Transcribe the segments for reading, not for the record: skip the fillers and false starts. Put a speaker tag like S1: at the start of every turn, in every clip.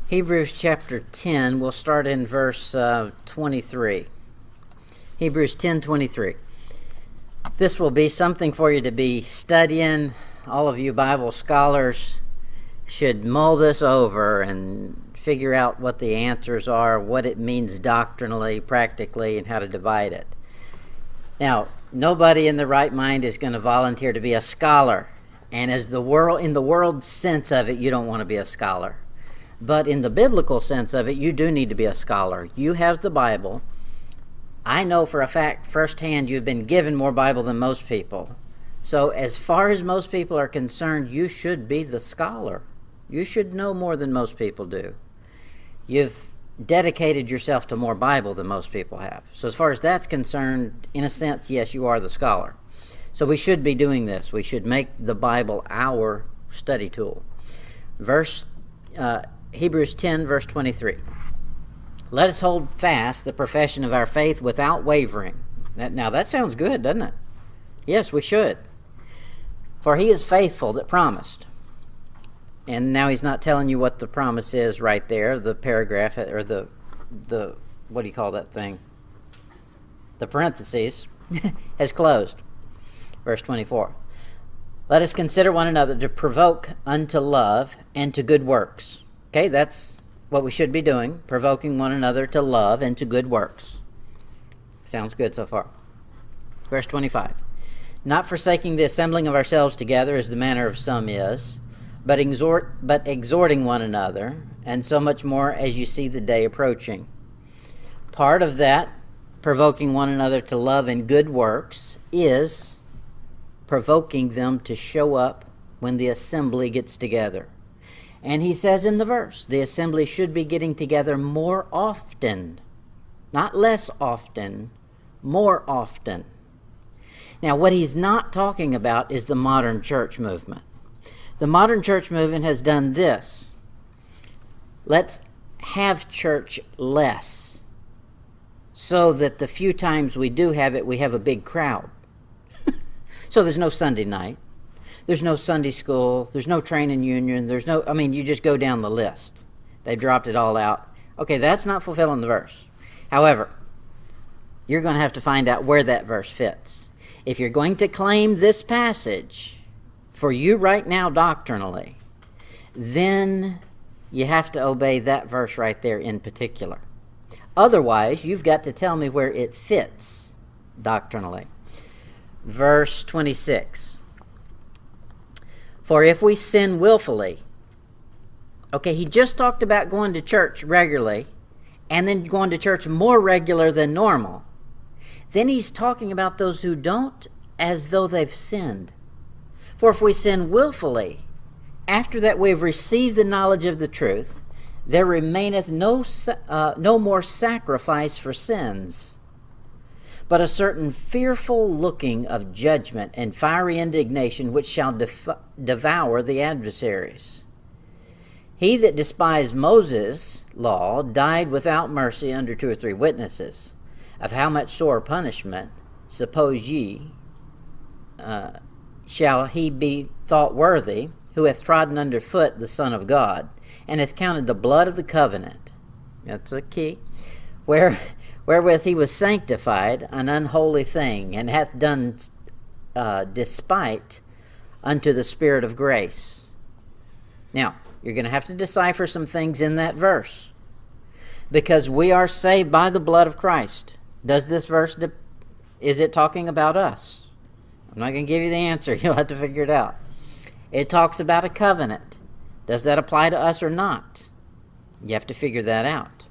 S1: Hebrews chapter 10, we'll start in verse 23. Hebrews 10:23. This will be something for you to be studying. All of you Bible scholars should mull this over and figure out what the answers are, what it means doctrinally, practically, and how to divide it. Now, nobody in the right mind is going to volunteer to be a scholar. And in the world sense of it, you don't want to be a scholar. But in the biblical sense of it, you do need to be a scholar. You have the Bible. I know for a fact firsthand you've been given more Bible than most people. So as far as most people are concerned, you should be the scholar. You should know more than most people do. You've dedicated yourself to more Bible than most people have. So as far as that's concerned, in a sense, yes, you are the scholar. So we should be doing this. We should make the Bible our study tool. Hebrews 10, verse 23. Let us hold fast the profession of our faith without wavering. Now that sounds good, doesn't it? Yes, we should. For he is faithful that promised. And now he's not telling you what the promise is right there, the paragraph, or the what do you call that thing? The parentheses has closed. Verse 24. Let us consider one another to provoke unto love and to good works. Okay, that's what we should be doing, provoking one another to love and to good works. Sounds good so far. Verse 25. Not forsaking the assembling of ourselves together as the manner of some is, but exhorting one another, and so much more as you see the day approaching. Part of that, provoking one another to love and good works, is provoking them to show up when the assembly gets together. And he says in the verse, the assembly should be getting together more often. Not less often, more often. Now, what he's not talking about is the modern church movement. The modern church movement has done this. Let's have church less, so that the few times we do have it, we have a big crowd. So there's no Sunday night. There's no Sunday school. There's no training union. You just go down the list. They dropped it all out. Okay, that's not fulfilling the verse. However, you're going to have to find out where that verse fits. If you're going to claim this passage for you right now doctrinally, then you have to obey that verse right there in particular. Otherwise, you've got to tell me where it fits doctrinally. Verse 26. For if we sin willfully, okay, he just talked about going to church regularly and then going to church more regular than normal. Then he's talking about those who don't as though they've sinned. For if we sin willfully, after that we have received the knowledge of the truth, there remaineth no more sacrifice for sins, but a certain fearful looking of judgment and fiery indignation which shall devour the adversaries. He that despised Moses' law died without mercy under 2 or 3 witnesses. Of how much sore punishment, suppose ye, shall he be thought worthy, who hath trodden under foot the Son of God, and hath counted the blood of the covenant, that's a key, wherewith he was sanctified, an unholy thing, and hath done despite unto the Spirit of grace. Now, you're going to have to decipher some things in that verse, because we are saved by the blood of Christ. Does this verse, is it talking about us? I'm not going to give you the answer. You'll have to figure it out. It talks about a covenant. Does that apply to us or not? You have to figure that out.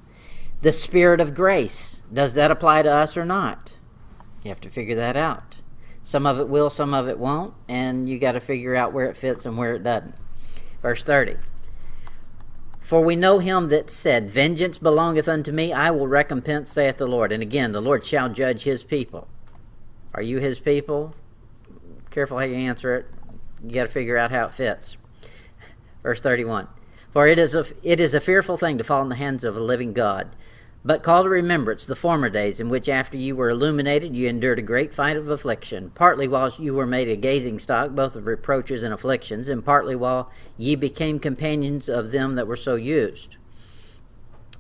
S1: The Spirit of grace, does that apply to us or not? You have to figure that out. Some of it will, some of it won't, and you got to figure out where it fits and where it doesn't. Verse 30. For we know him that said, Vengeance belongeth unto me, I will recompense, saith the Lord. And again, the Lord shall judge his people. Are you his people? Careful how you answer it. You got to figure out how it fits. Verse 31. For it is a fearful thing to fall in the hands of a living God. But call to remembrance the former days in which after you were illuminated, you endured a great fight of affliction, partly while you were made a gazing stock, both of reproaches and afflictions, and partly while ye became companions of them that were so used.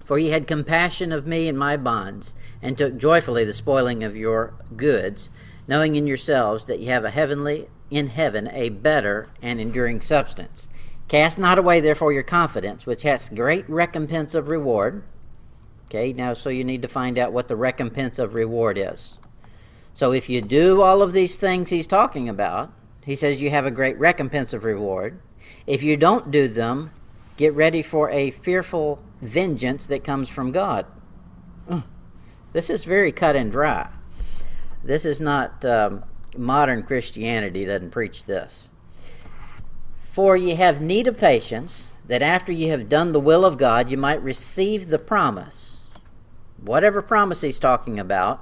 S1: For ye had compassion of me and my bonds, and took joyfully the spoiling of your goods, knowing in yourselves that ye have in heaven a better and enduring substance. Cast not away therefore your confidence, which hath great recompense of reward. Okay, now so you need to find out what the recompense of reward is. So if you do all of these things he's talking about, he says you have a great recompense of reward. If you don't do them, get ready for a fearful vengeance that comes from God. This is very cut and dry. This is not modern Christianity doesn't preach this. For ye have need of patience, that after ye have done the will of God, you might receive the promise. Whatever promise he's talking about,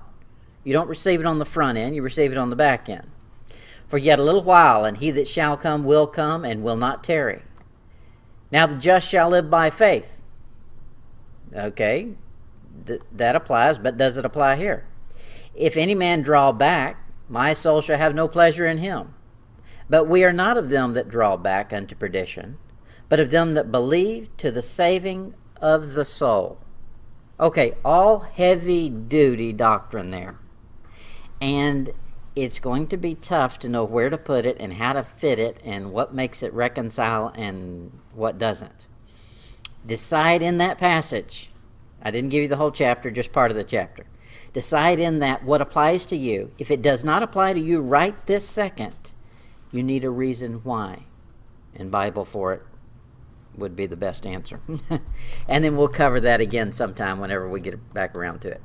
S1: you don't receive it on the front end, you receive it on the back end. For yet a little while, and he that shall come will come, and will not tarry. Now the just shall live by faith. Okay, that applies, but does it apply here? If any man draw back, my soul shall have no pleasure in him. But we are not of them that draw back unto perdition, but of them that believe to the saving of the soul. Okay, all heavy-duty doctrine there. And it's going to be tough to know where to put it and how to fit it and what makes it reconcile and what doesn't. Decide in that passage. I didn't give you the whole chapter, just part of the chapter. Decide in that what applies to you. If it does not apply to you right this second, you need a reason why. And Bible for it would be the best answer. And then we'll cover that again sometime whenever we get back around to it.